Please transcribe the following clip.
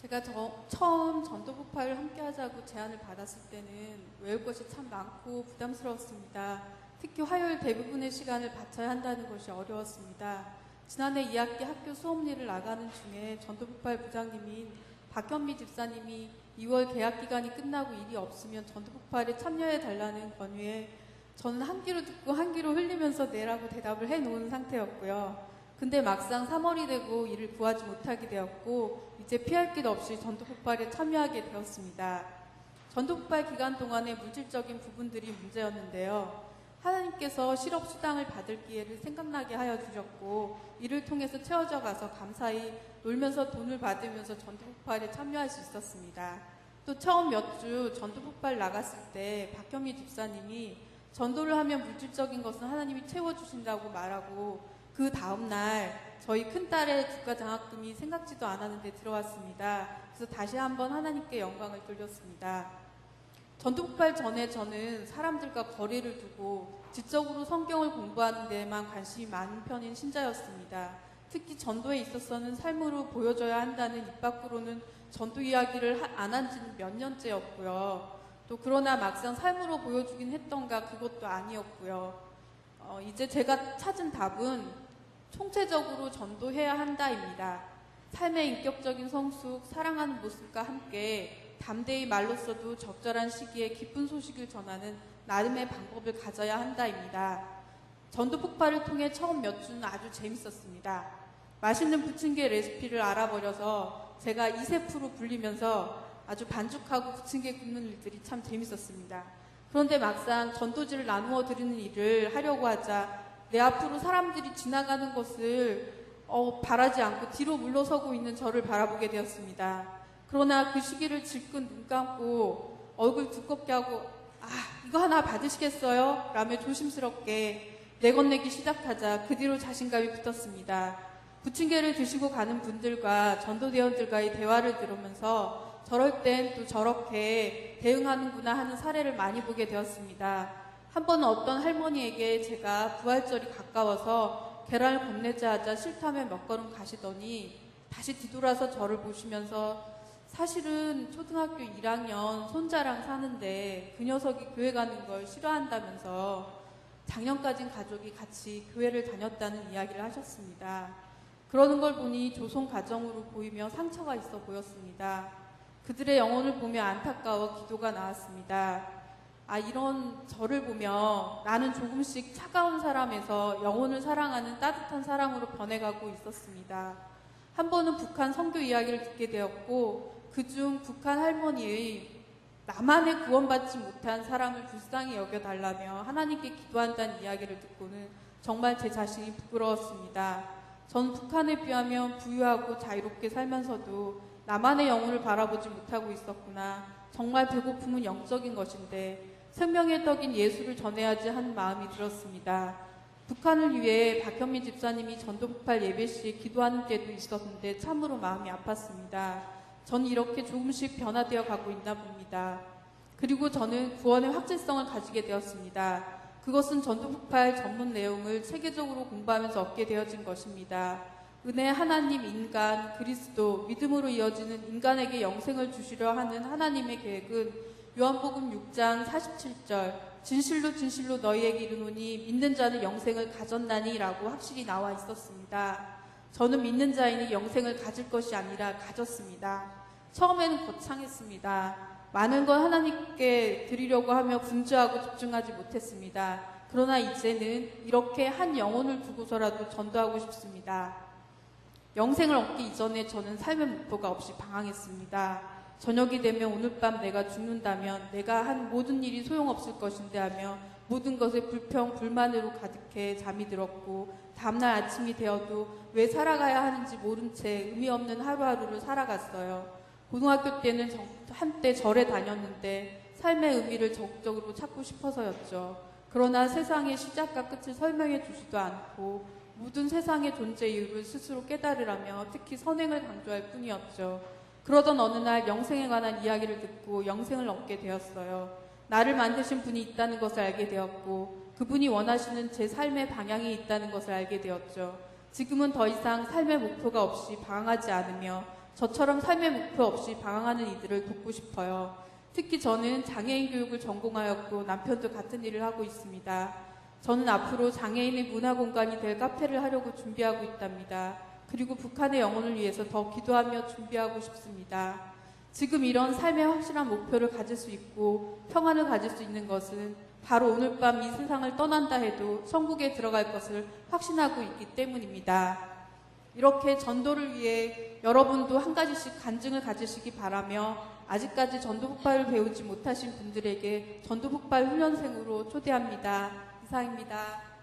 제가 처음 전도폭발을 함께 하자고 제안을 받았을 때는 외울 것이 참 많고 부담스러웠습니다. 특히 화요일 대부분의 시간을 바쳐야 한다는 것이 어려웠습니다. 지난해 2학기 학교 수업일을 나가는 중에 전도폭발 부장님인 박현미 집사님이 2월 개학 기간이 끝나고 일이 없으면 전도폭발에 참여해달라는 권유에 저는 한 귀로 듣고 한 귀로 흘리면서 내라고 대답을 해놓은 상태였고요. 근데 막상 3월이 되고 일을 구하지 못하게 되었고 이제 피할 길 없이 전도폭발에 참여하게 되었습니다. 전도폭발 기간 동안의 물질적인 부분들이 문제였는데요. 하나님께서 실업수당을 받을 기회를 생각나게 하여 주셨고 이를 통해서 채워져 가서 감사히 놀면서 돈을 받으면서 전도폭발에 참여할 수 있었습니다. 또 처음 몇 주 전도폭발 나갔을 때 박현미 집사님이 전도를 하면 물질적인 것은 하나님이 채워주신다고 말하고 그 다음날 저희 큰딸의 국가장학금이 생각지도 않았는데 들어왔습니다. 그래서 다시 한번 하나님께 영광을 돌렸습니다. 전도폭발 전에 저는 사람들과 거리를 두고 지적으로 성경을 공부하는 데에만 관심이 많은 편인 신자였습니다. 특히 전도에 있어서는 삶으로 보여줘야 한다는 입 밖으로는 전도 이야기를 안 한 지는 몇 년째였고요. 또 그러나 막상 삶으로 보여주긴 했던가 그것도 아니었고요. 이제 제가 찾은 답은 총체적으로 전도해야 한다입니다. 삶의 인격적인 성숙, 사랑하는 모습과 함께 담대히 말로써도 적절한 시기에 기쁜 소식을 전하는 나름의 방법을 가져야 한다입니다. 전도 폭발을 통해 처음 몇 주는 아주 재밌었습니다. 맛있는 부침개 레시피를 알아버려서 제가 이세프로 불리면서 아주 반죽하고 부침개 굽는 일들이 참 재밌었습니다. 그런데 막상 전도지를 나누어 드리는 일을 하려고 하자 내 앞으로 사람들이 지나가는 것을 바라지 않고 뒤로 물러서고 있는 저를 바라보게 되었습니다. 그러나 그 시기를 질끈 눈 감고 얼굴 두껍게 하고 이거 하나 받으시겠어요? 라며 조심스럽게 내건네기 시작하자 그 뒤로 자신감이 붙었습니다. 부침개를 드시고 가는 분들과 전도대원들과의 대화를 들으면서 저럴 땐 또 저렇게 대응하는구나 하는 사례를 많이 보게 되었습니다. 한 번은 어떤 할머니에게 제가 부활절이 가까워서 계란을 건네자 하자 싫다며 몇 걸음 가시더니 다시 뒤돌아서 저를 보시면서 사실은 초등학교 1학년 손자랑 사는데 그 녀석이 교회 가는 걸 싫어한다면서 작년까진 가족이 같이 교회를 다녔다는 이야기를 하셨습니다. 그러는 걸 보니 조손 가정으로 보이며 상처가 있어 보였습니다. 그들의 영혼을 보며 안타까워 기도가 나왔습니다. 이런 저를 보며 나는 조금씩 차가운 사람에서 영혼을 사랑하는 따뜻한 사람으로 변해가고 있었습니다. 한 번은 북한 선교 이야기를 듣게 되었고 그중 북한 할머니의 나만의 구원받지 못한 사람을 불쌍히 여겨달라며 하나님께 기도한다는 이야기를 듣고는 정말 제 자신이 부끄러웠습니다. 전 북한에 비하면 부유하고 자유롭게 살면서도 나만의 영혼을 바라보지 못하고 있었구나. 정말 배고픔은 영적인 것인데 생명의 떡인 예수를 전해야지 하는 마음이 들었습니다. 북한을 위해 박현미 집사님이 전도폭발 예배 시에 기도하는 때도 있었는데 참으로 마음이 아팠습니다. 전 이렇게 조금씩 변화되어 가고 있나 봅니다. 그리고 저는 구원의 확실성을 가지게 되었습니다. 그것은 전도폭발 전문 내용을 체계적으로 공부하면서 얻게 되어진 것입니다. 은혜, 하나님, 인간, 그리스도, 믿음으로 이어지는 인간에게 영생을 주시려 하는 하나님의 계획은 요한복음 6장 47절 진실로 진실로 너희에게 이르노니 믿는 자는 영생을 가졌나니 라고 확실히 나와 있었습니다. 저는 믿는 자이니 영생을 가질 것이 아니라 가졌습니다. 처음에는 거창했습니다. 많은 걸 하나님께 드리려고 하며 분주하고 집중하지 못했습니다. 그러나 이제는 이렇게 한 영혼을 두고서라도 전도하고 싶습니다. 영생을 얻기 이전에 저는 삶의 목표가 없이 방황했습니다. 저녁이 되면 오늘 밤 내가 죽는다면 내가 한 모든 일이 소용없을 것인데 하며 모든 것에 불평, 불만으로 가득해 잠이 들었고 다음날 아침이 되어도 왜 살아가야 하는지 모른 채 의미 없는 하루하루를 살아갔어요. 고등학교 때는 한때 절에 다녔는데 삶의 의미를 적극적으로 찾고 싶어서였죠. 그러나 세상의 시작과 끝을 설명해 주지도 않고 모든 세상의 존재 이유를 스스로 깨달으라며 특히 선행을 강조할 뿐이었죠. 그러던 어느 날 영생에 관한 이야기를 듣고 영생을 얻게 되었어요. 나를 만드신 분이 있다는 것을 알게 되었고 그분이 원하시는 제 삶의 방향이 있다는 것을 알게 되었죠. 지금은 더 이상 삶의 목표가 없이 방황하지 않으며 저처럼 삶의 목표 없이 방황하는 이들을 돕고 싶어요. 특히 저는 장애인 교육을 전공하였고 남편도 같은 일을 하고 있습니다. 저는 앞으로 장애인의 문화 공간이 될 카페를 하려고 준비하고 있답니다. 그리고 북한의 영혼을 위해서 더 기도하며 준비하고 싶습니다. 지금 이런 삶의 확실한 목표를 가질 수 있고 평안을 가질 수 있는 것은 바로 오늘 밤 이 세상을 떠난다 해도 천국에 들어갈 것을 확신하고 있기 때문입니다. 이렇게 전도를 위해 여러분도 한 가지씩 간증을 가지시기 바라며 아직까지 전도 폭발을 배우지 못하신 분들에게 전도 폭발 훈련생으로 초대합니다. 이상입니다.